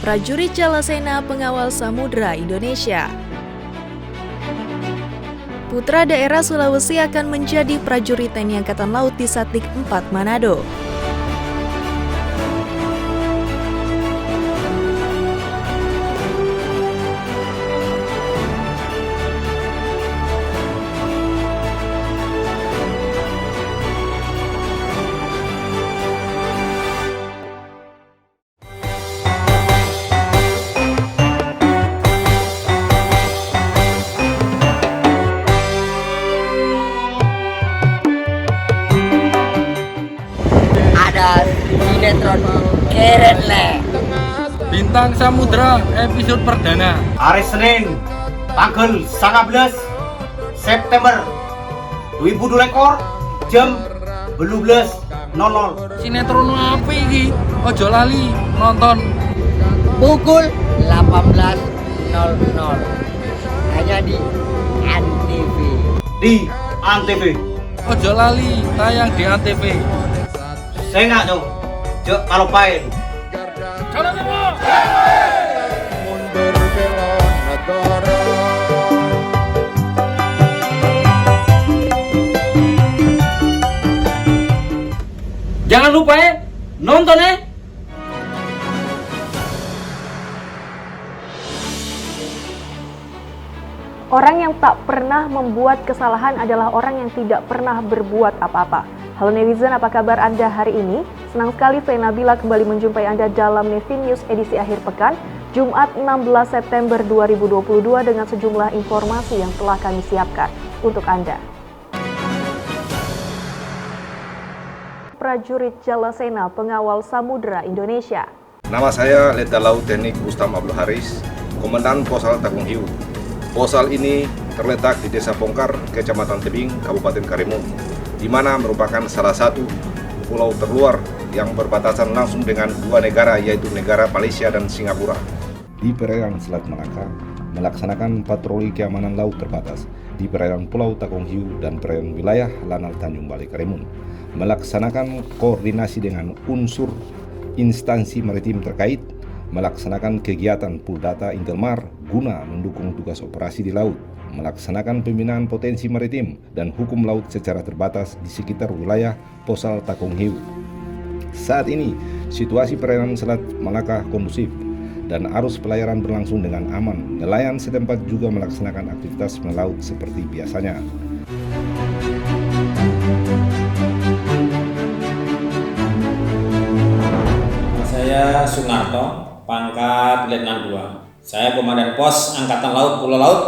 prajurit Jalasena Pengawal Samudra Indonesia. Putra daerah Sulawesi akan menjadi prajurit TNI Angkatan Laut di Satnik 4 Manado. Sinetron keren le. Bintang Samudra episode perdana. Hari Senin tanggal 19 September 2024 jam 12.00. Sinetron apa iki? Ojo lali nonton Pukul 18.00 hanya di Antv. Di Antv. Ojo lali tayang di Antv. Saya nggak dong. Cek kalau pain. Jalan semua. Jangan lupa nonton Orang yang tak pernah membuat kesalahan adalah orang yang tidak pernah berbuat apa-apa. Halo netizen, apa kabar Anda hari ini? Senang sekali saya Nabila kembali menjumpai Anda dalam Nevi News edisi akhir pekan, Jumat 16 September 2022 dengan sejumlah informasi yang telah kami siapkan untuk Anda. Prajurit Jalasena Pengawal Samudra Indonesia. Nama saya Letnan Laut Teknik Ustam Abdul Haris, Komandan Posal Takung Hiu. Posal ini terletak di Desa Pongkar, Kecamatan Tebing, Kabupaten Karimun, di mana merupakan salah satu pulau terluar yang berbatasan langsung dengan dua negara, yaitu negara Malaysia dan Singapura. Di perairan Selat Malaka, melaksanakan patroli keamanan laut terbatas di perairan Pulau Takung Hiu dan perairan wilayah Lanal Tanjung Balai Karimun, melaksanakan koordinasi dengan unsur instansi maritim terkait, melaksanakan kegiatan pool data Intelmar guna mendukung tugas operasi di laut, melaksanakan pembinaan potensi maritim dan hukum laut secara terbatas di sekitar wilayah Posal Takung Hiu. Saat ini, situasi perairan Selat Malaka kondusif dan arus pelayaran berlangsung dengan aman. Nelayan setempat juga melaksanakan aktivitas melaut seperti biasanya. Saya Sunarto, pangkat Letnan 2. Saya Komandan Pos Angkatan Laut Pulau Laut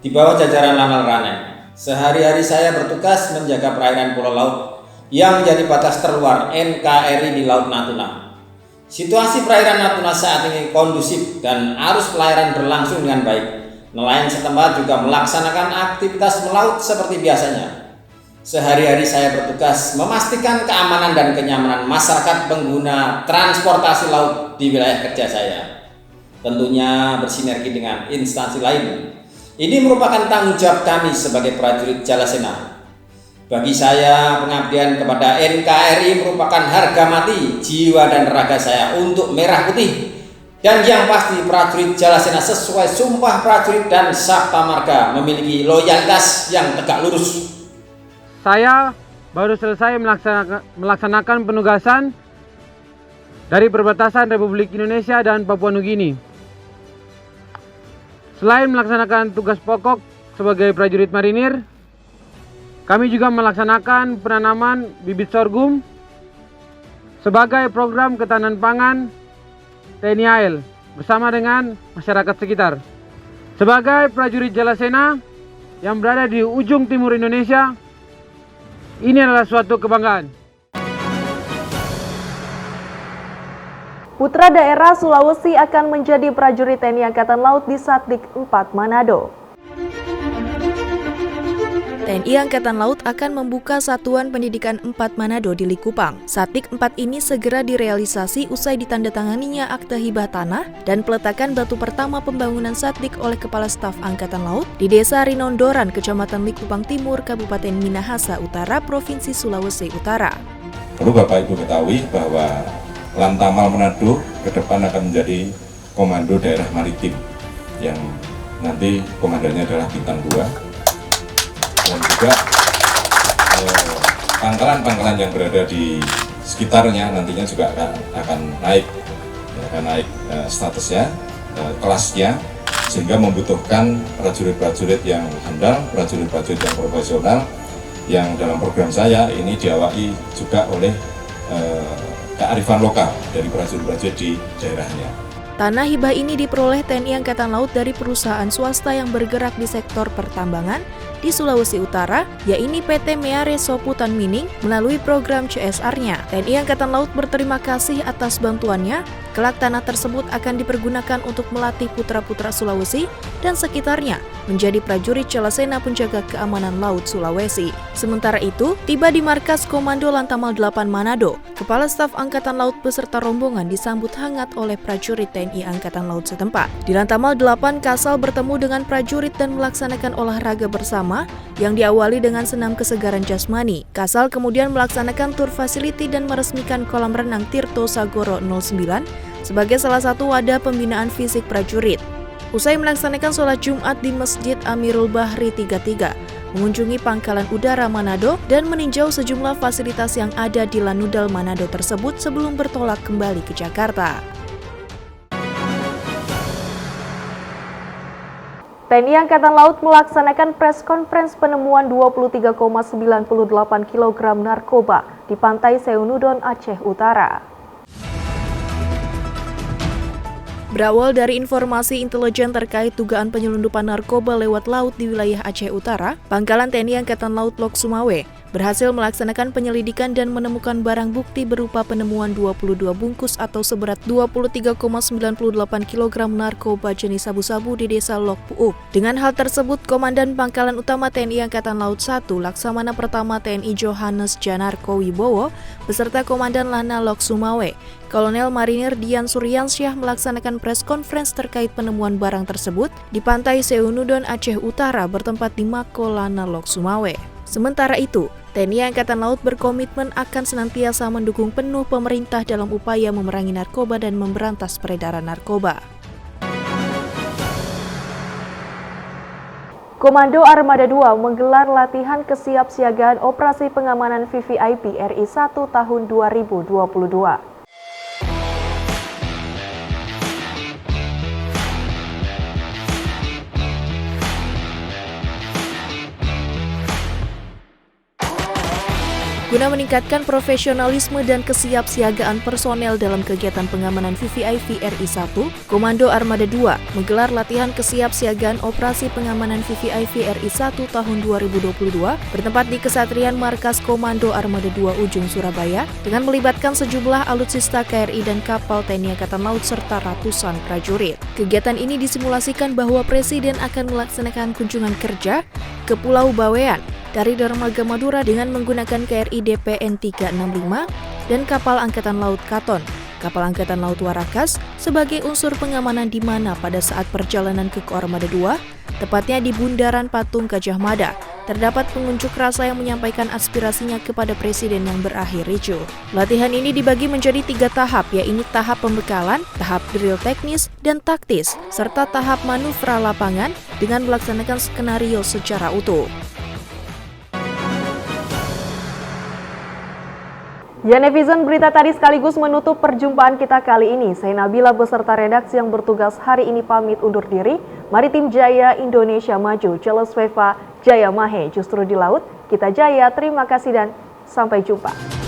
di bawah jajaran Lanal Rane. Sehari-hari saya bertugas menjaga perairan Pulau Laut yang menjadi batas terluar NKRI di Laut Natuna. Situasi perairan Natuna saat ini kondusif dan arus pelayaran berlangsung dengan baik. Nelayan setempat juga melaksanakan aktivitas melaut seperti biasanya. Sehari-hari saya bertugas memastikan keamanan dan kenyamanan masyarakat pengguna transportasi laut di wilayah kerja saya. Tentunya bersinergi dengan instansi lain. Ini merupakan tanggung jawab kami sebagai prajurit Jalasena. Bagi saya, pengabdian kepada NKRI merupakan harga mati jiwa dan raga saya untuk merah putih. Dan yang pasti prajurit Jalasena sesuai sumpah prajurit dan sabta marga memiliki loyalitas yang tegak lurus. Saya baru selesai melaksanakan penugasan dari perbatasan Republik Indonesia dan Papua Nugini. Selain melaksanakan tugas pokok sebagai prajurit marinir, kami juga melaksanakan penanaman bibit sorghum sebagai program ketahanan pangan TNI AL bersama dengan masyarakat sekitar. Sebagai prajurit Jalasena yang berada di ujung timur Indonesia, ini adalah suatu kebanggaan. Putra daerah Sulawesi akan menjadi prajurit TNI Angkatan Laut di Satnik 4 Manado. TNI Angkatan Laut akan membuka Satuan Pendidikan 4 Manado di Likupang. Satnik 4 ini segera direalisasi usai ditandatanganinya akte hibah tanah dan peletakan batu pertama pembangunan Satnik oleh Kepala Staf Angkatan Laut di Desa Rinondoran, Kecamatan Likupang Timur, Kabupaten Minahasa Utara, Provinsi Sulawesi Utara. Perlu Bapak Ibu ketahui bahwa Lantamal Manado ke depan akan menjadi Komando Daerah Maritim yang nanti komandannya adalah Bintang 2, dan juga pangkalan-pangkalan yang berada di sekitarnya nantinya juga akan naik statusnya, kelasnya, sehingga membutuhkan prajurit-prajurit yang handal, prajurit-prajurit yang profesional, yang dalam program saya ini diawaki juga oleh kearifan lokal dari prajurit-prajurit di daerahnya. Tanah hibah ini diperoleh TNI Angkatan Laut dari perusahaan swasta yang bergerak di sektor pertambangan di Sulawesi Utara, yaitu PT Meare Soputan Mining melalui program CSR-nya. TNI Angkatan Laut berterima kasih atas bantuannya. Kelak tanah tersebut akan dipergunakan untuk melatih putra-putra Sulawesi dan sekitarnya menjadi prajurit Celasena penjaga keamanan laut Sulawesi. Sementara itu, tiba di markas Komando Lantamal 8 Manado, Kepala Staf Angkatan Laut beserta rombongan disambut hangat oleh prajurit TNI Angkatan Laut setempat. Di Lantamal 8, Kasal bertemu dengan prajurit dan melaksanakan olahraga bersama yang diawali dengan senam kesegaran jasmani. Kasal kemudian melaksanakan tur fasiliti dan meresmikan kolam renang Tirto Sagoro 09 sebagai salah satu wadah pembinaan fisik prajurit. Usai melaksanakan sholat Jumat di Masjid Amirul Bahri 33, mengunjungi Pangkalan Udara Manado dan meninjau sejumlah fasilitas yang ada di Lanudal Manado tersebut sebelum bertolak kembali ke Jakarta. TNI Angkatan Laut melaksanakan press conference penemuan 23,98 kg narkoba di pantai Seunudon, Aceh Utara. Berawal dari informasi intelijen terkait dugaan penyelundupan narkoba lewat laut di wilayah Aceh Utara, Pangkalan TNI Angkatan Laut Lok Sumawe berhasil melaksanakan penyelidikan dan menemukan barang bukti berupa penemuan 22 bungkus atau seberat 23,98 kg narkoba jenis sabu-sabu di Desa Lok Puuk. Dengan hal tersebut, Komandan Pangkalan Utama TNI Angkatan Laut 1 Laksamana Pertama TNI Johannes Janarko Wibowo beserta Komandan Lana Lok Sumawe, Kolonel Marinir Dian Suryansyah melaksanakan press conference terkait penemuan barang tersebut di pantai Seunudon, Aceh Utara bertempat di Mako Lana Lok Sumawe. Sementara itu, TNI Angkatan Laut berkomitmen akan senantiasa mendukung penuh pemerintah dalam upaya memerangi narkoba dan memberantas peredaran narkoba. Komando Armada 2 menggelar latihan kesiapsiagaan operasi pengamanan VVIP RI 1 tahun 2022. Guna meningkatkan profesionalisme dan kesiapsiagaan personel dalam kegiatan pengamanan VVIP RI 1, Komando Armada 2 menggelar latihan kesiapsiagaan operasi pengamanan VVIP RI 1 tahun 2022 bertempat di Kesatrian Markas Komando Armada 2 Ujung Surabaya dengan melibatkan sejumlah alutsista KRI dan kapal TNI Angkatan Laut serta ratusan prajurit. Kegiatan ini disimulasikan bahwa Presiden akan melaksanakan kunjungan kerja ke Pulau Bawean dari Dermaga Madura dengan menggunakan KRI DPN 365 dan kapal Angkatan Laut Katon, kapal Angkatan Laut Warakas sebagai unsur pengamanan di mana pada saat perjalanan ke Armada 2, tepatnya di Bundaran Patung Gajah Mada, terdapat pengunjuk rasa yang menyampaikan aspirasinya kepada Presiden yang berakhir ricuh. Latihan ini dibagi menjadi 3 tahap, yaitu tahap pembekalan, tahap drill teknis dan taktis, serta tahap manuver lapangan dengan melaksanakan skenario secara utuh. Ya netizen, berita tadi sekaligus menutup perjumpaan kita kali ini. Saya Nabila beserta redaksi yang bertugas hari ini pamit undur diri. Maritim Jaya Indonesia Maju, Jelas Veva Jaya Mahe justru di laut. Kita jaya, terima kasih dan sampai jumpa.